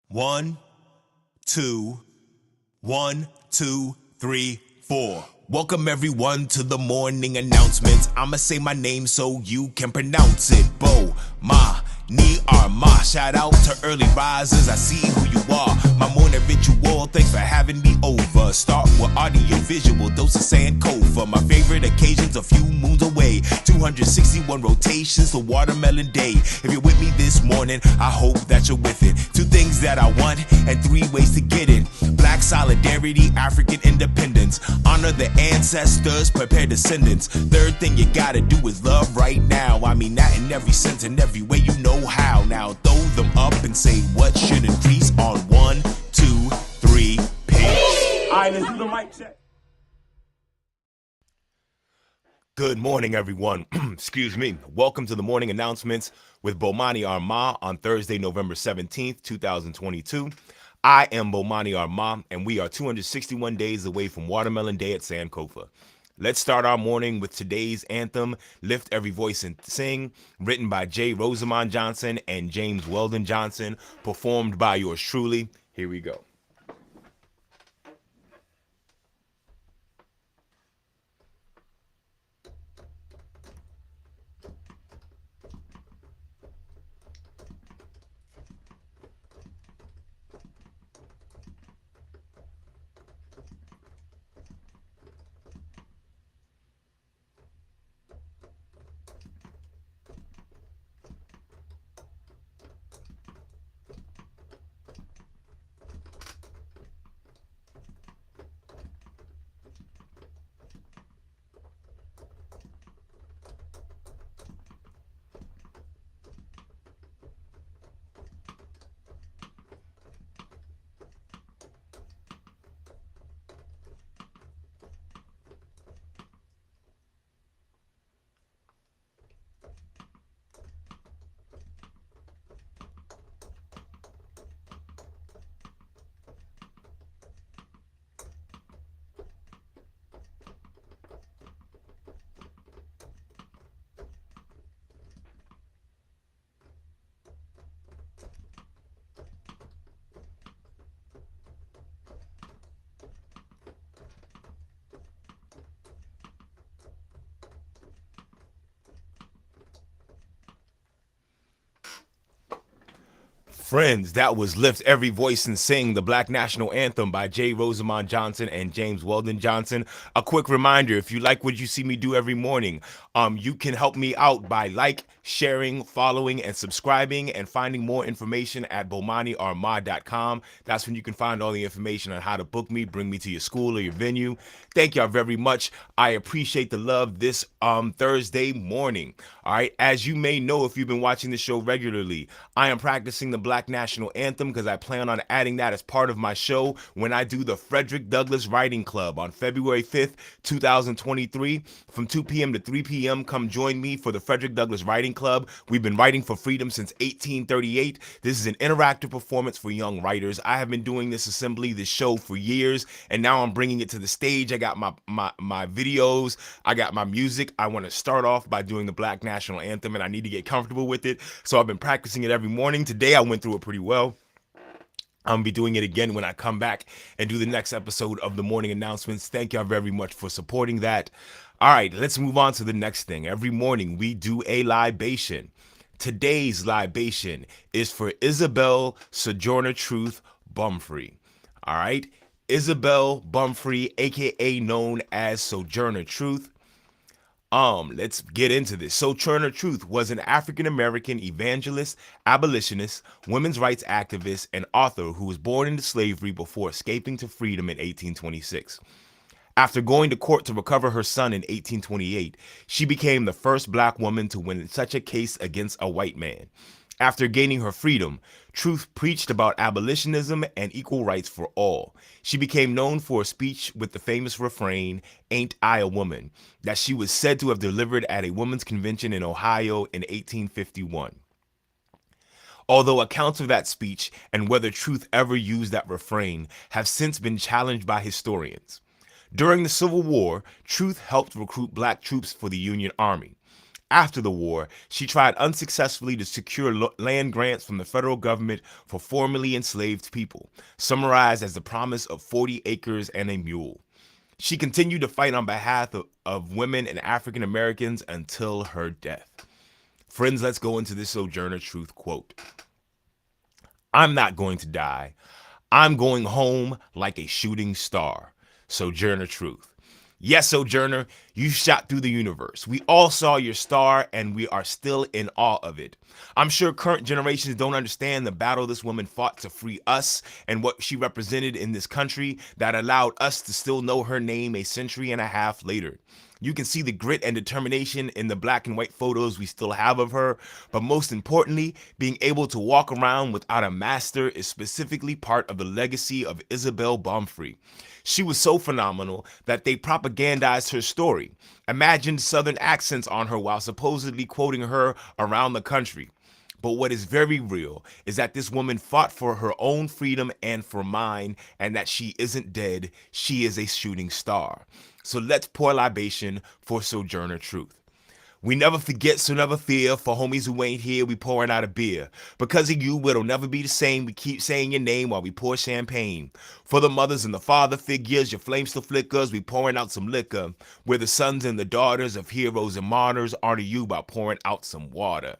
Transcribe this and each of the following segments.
One, two, 1, 2, 3, 4. Welcome everyone to the morning announcements. I'ma say my name so you can pronounce it. Bo, ma, ni, are ma. Shout out to early risers, I see who you are. My morning ritual, thanks for having me over. Start with audio visual, dose of Sankofa. My favorite occasions a few moons away. 261 rotations for Watermelon Day. If you're with me this morning, I hope that you're with it. 2 things that I want and 3 ways to get it. Black solidarity, African independence. Honor the ancestors, prepare descendants. 3rd thing you gotta do is love right now. I mean that in every sense and every way you know how. Now throw them up and say what should increase on 1, 2, 3, peace. Alright, let's do the mic check. Good morning, everyone. Excuse me. Welcome to the morning announcements with Bomani Arma on Thursday, November 17th, 2022. I am Bomani Arma, and we are 261 days away from Watermelon Day at Sankofa. Let's start our morning with today's anthem, Lift Every Voice and Sing, written by J. Rosamond Johnson and James Weldon Johnson, performed by yours truly. Here we go. Friends, that was Lift Every Voice and Sing, the Black National Anthem by J. Rosamond Johnson and James Weldon Johnson. A quick reminder, if you like what you see me do every morning, you can help me out by sharing, following, and subscribing, and finding more information at bomaniarma.com. That's when you can find all the information on how to book me, bring me to your school or your venue. Thank y'all very much. I appreciate the love this Thursday morning. All right, as you may know if you've been watching the show regularly, I am practicing the Black National Anthem because I plan on adding that as part of my show when I do the Frederick Douglass Writing Club on February 5th, 2023 from 2 p.m. to 3 p.m. Come join me for the Frederick Douglass Writing Club. We've been writing for freedom since 1838. This is an interactive performance for young writers. I have been doing this show for years, and now I'm bringing it to the stage. I got my videos, I got my music. I want to start off by doing the Black National Anthem, and I need to get comfortable with it. So I've been practicing it every morning. Today I went through it pretty well. I'm gonna be doing it again when I come back and do the next episode of the morning announcements. Thank y'all very much for supporting that. All right, let's move on to the next thing. Every morning we do a libation. Today's libation is for Isabel Sojourner Truth Bumfree. All right, Isabel Bumfree, aka known as Sojourner Truth. Let's get into this. Sojourner Truth was an African-American evangelist, abolitionist, women's rights activist, and author who was born into slavery before escaping to freedom in 1826. After going to court to recover her son in 1828, she became the first black woman to win such a case against a white man. After gaining her freedom, Truth preached about abolitionism and equal rights for all. She became known for a speech with the famous refrain, "Ain't I a woman?" that she was said to have delivered at a women's convention in Ohio in 1851. Although accounts of that speech and whether Truth ever used that refrain have since been challenged by historians. During the Civil War, Truth helped recruit black troops for the Union Army. After the war, she tried unsuccessfully to secure land grants from the federal government for formerly enslaved people, summarized as the promise of 40 acres and a mule. She continued to fight on behalf of women and African Americans until her death. Friends, let's go into this Sojourner Truth quote. "I'm not going to die. I'm going home like a shooting star." Sojourner Truth. Yes, Sojourner, you shot through the universe. We all saw your star, and we are still in awe of it. I'm sure current generations don't understand the battle this woman fought to free us and what she represented in this country that allowed us to still know her name a century and a half later. You can see the grit and determination in the black and white photos we still have of her, but most importantly, being able to walk around without a master is specifically part of the legacy of Isabel Baumfree. She was so phenomenal that they propagandized her story, imagined Southern accents on her while supposedly quoting her around the country. But what is very real is that this woman fought for her own freedom and for mine, and that she isn't dead, she is a shooting star. So let's pour libation for Sojourner Truth. We never forget, so never fear. For homies who ain't here, we pouring out a beer. Because of you, it'll never be the same. We keep saying your name while we pour champagne. For the mothers and the father figures, your flame still flickers. We pouring out some liquor. We're the sons and the daughters of heroes and martyrs. Honor you by pouring out some water.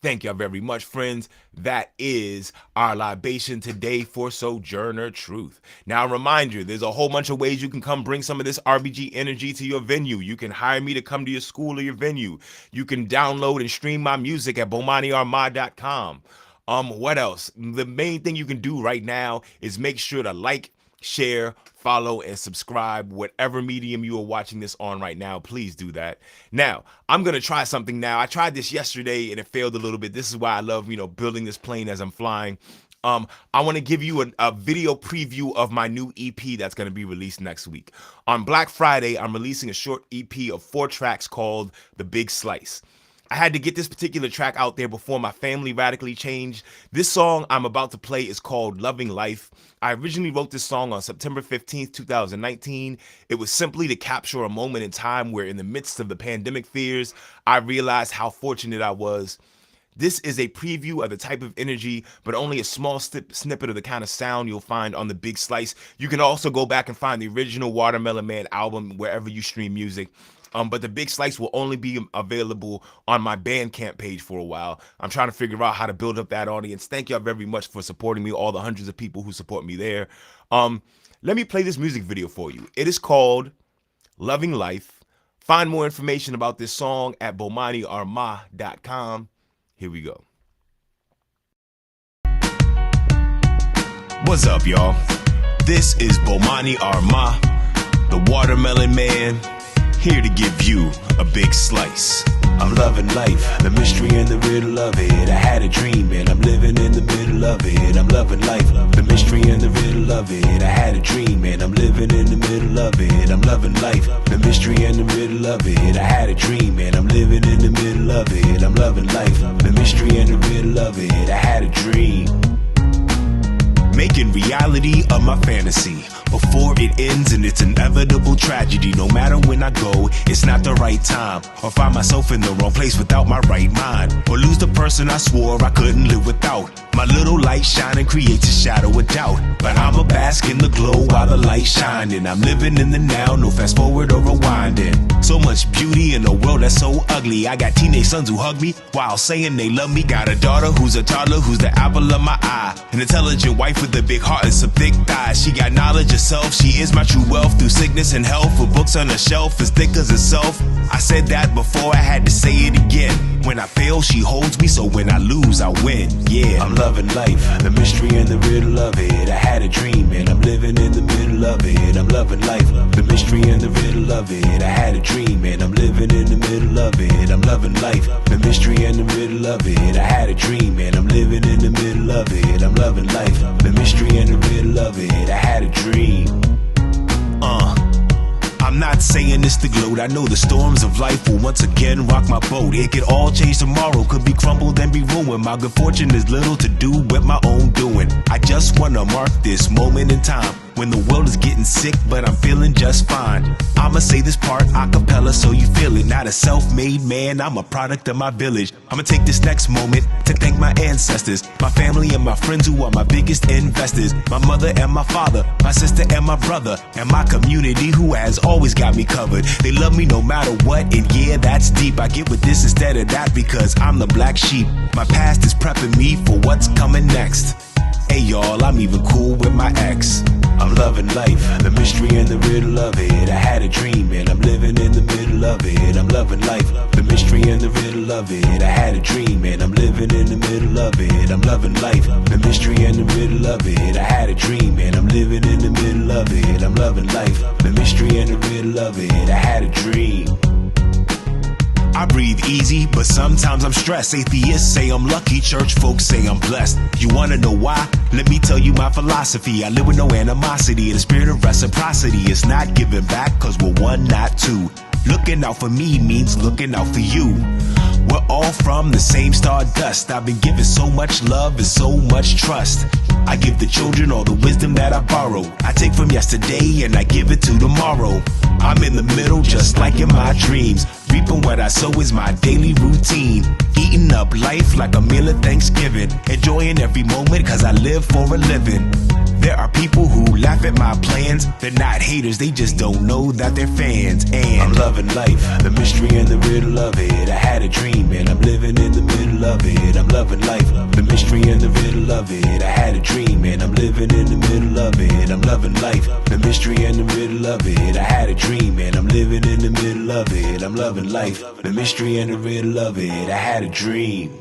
Thank y'all very much, friends. That is our libation today for Sojourner Truth. Now, a reminder, there's a whole bunch of ways you can come bring some of this RBG energy to your venue. You can hire me to come to your school or your venue. You can download and stream my music at bomaniarma.com. What else? The main thing you can do right now is make sure to like, share, follow, and subscribe, whatever medium you are watching this on right now. Please do that. Now, I'm going to try something now. I tried this yesterday and it failed a little bit. This is why I love, building this plane as I'm flying. I want to give you a video preview of my new EP that's going to be released next week. On Black Friday, I'm releasing a short EP of 4 tracks called The Big Slice. I had to get this particular track out there before my family radically changed. This song I'm about to play is called Loving Life. I originally wrote this song on September 15th, 2019. It was simply to capture a moment in time where, in the midst of the pandemic fears, I realized how fortunate I was. This is a preview of the type of energy, but only a small snippet of the kind of sound you'll find on The Big Slice. You can also go back and find the original Watermelon Man album wherever you stream music. But The Big Slice will only be available on my Bandcamp page for a while. I'm trying to figure out how to build up that audience. Thank y'all very much for supporting me, all the hundreds of people who support me there. Let me play this music video for you. It is called Loving Life. Find more information about this song at bomaniarma.com. Here we go. What's up, y'all? This is Bomani Arma, the Watermelon Man, here to give you a big slice. I'm loving life, the mystery and the riddle of it. I had a dream and I'm living in the middle of it. I'm loving life, the mystery and the riddle of it. I had a dream and I'm living in the middle of it. I'm loving life, the mystery and the riddle of it. I had a dream and I'm living in the middle of it. I'm loving life, the mystery and the riddle of it. I had a dream, making reality of my fantasy before it ends in its inevitable tragedy. No matter when I go, it's not the right time, or find myself in the wrong place without my right mind, or lose the person I swore I couldn't live without. My little light shining creates a shadow of doubt, but I'm a bask in the glow while the light shining. I'm living in the now, no fast forward or rewinding. So much beauty in a world that's so ugly. I got teenage sons who hug me while saying they love me. Got a daughter who's a toddler, who's the apple of my eye. An intelligent wife with a big heart and some thick thighs. She got knowledge herself, she is my true wealth. Through sickness and health, with books on the shelf as thick as herself. I said that before, I had to say it again. When I fail, she holds me, so when I lose, I win. Yeah, I'm loving life, the mystery and the riddle of it. I had a dream and I'm living in the middle of it. I'm loving life, the mystery and the riddle of it. I had a dream and I'm living in the middle of it. I'm loving life, the mystery and the riddle of it. I had a dream and I'm living in the middle of it. I'm loving life, the mystery and the riddle of it. I had a dream. I'm not saying this to gloat. I know the storms of life will once again rock my boat. It could all change tomorrow, could be crumbled and be ruined. My good fortune is little to do with my own doing. I just wanna mark this moment in time when when the world is getting sick, but I'm feeling just fine. I'ma say this part a cappella so you feel it. Not a self-made man, I'm a product of my village. I'ma take this next moment to thank my ancestors, my family and my friends who are my biggest investors, my mother and my father, my sister and my brother, and my community who has always got me covered. They love me no matter what, and yeah, that's deep. I get with this instead of that because I'm the black sheep. My past is prepping me for what's coming next. Hey y'all, I'm even cool with my ex. I'm loving life, the mystery and the riddle of it. I had a dream and I'm living in the middle of it. I'm loving life, the mystery and the riddle of it. I had a dream and I'm living in the middle of it. I'm loving life, the mystery and the riddle of it. I had a dream and I'm living in the middle of it. I'm loving life, the mystery and the riddle of it. I had a dream. I breathe easy, but sometimes I'm stressed. Atheists say I'm lucky, church folks say I'm blessed. You wanna know why? Let me tell you my philosophy. I live with no animosity, in the spirit of reciprocity. It's not giving back, cause we're one, not two. Looking out for me means looking out for you. We're all from the same stardust. I've been given so much love and so much trust. I give the children all the wisdom that I borrow. I take from yesterday and I give it to tomorrow. I'm in the middle just like in my dreams. Reaping what I sow is my daily routine. Eating up life like a meal at Thanksgiving. Enjoying every moment cause I live for a living. There are people who laugh at my plans. They're not haters, they just don't know that they're fans. And I'm loving life, the mystery and the riddle of it. I had a dream and I'm living in the middle of it. I'm loving life, the mystery and the riddle of it. I had a dream and I'm living in the middle of it. I'm loving life, the mystery and the riddle of it. I had a dream and I'm living in the middle of it. I'm loving life, the mystery and the riddle of it. I had a dream.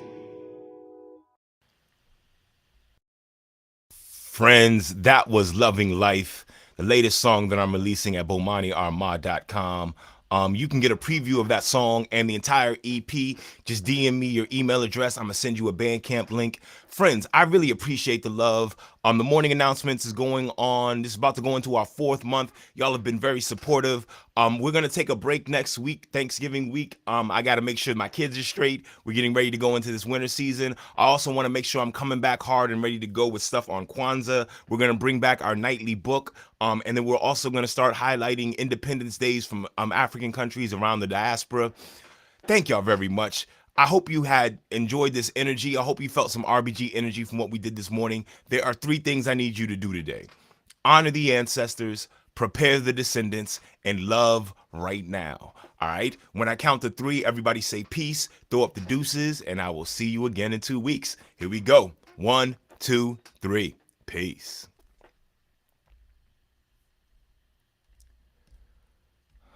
Friends, that was Loving Life, the latest song that I'm releasing at bomaniarmad.com. You can get a preview of that song and the entire EP. Just DM me your email address. I'm going to send you a Bandcamp link. Friends, I really appreciate the love. The morning announcements is going on. This is about to go into our 4th month. Y'all have been very supportive. We're going to take a break next week, Thanksgiving week. I got to make sure my kids are straight. We're getting ready to go into this winter season. I also want to make sure I'm coming back hard and ready to go with stuff on Kwanzaa. We're going to bring back our nightly book. And then we're also going to start highlighting Independence Days from African countries around the diaspora. Thank y'all very much. I hope you had enjoyed this energy. I hope you felt some RBG energy from what we did this morning. There are 3 things I need you to do today. Honor the ancestors, prepare the descendants, and love right now. All right? When I count to 3, everybody say peace, throw up the deuces, and I will see you again in 2 weeks. Here we go. 1, 2, 3. Peace.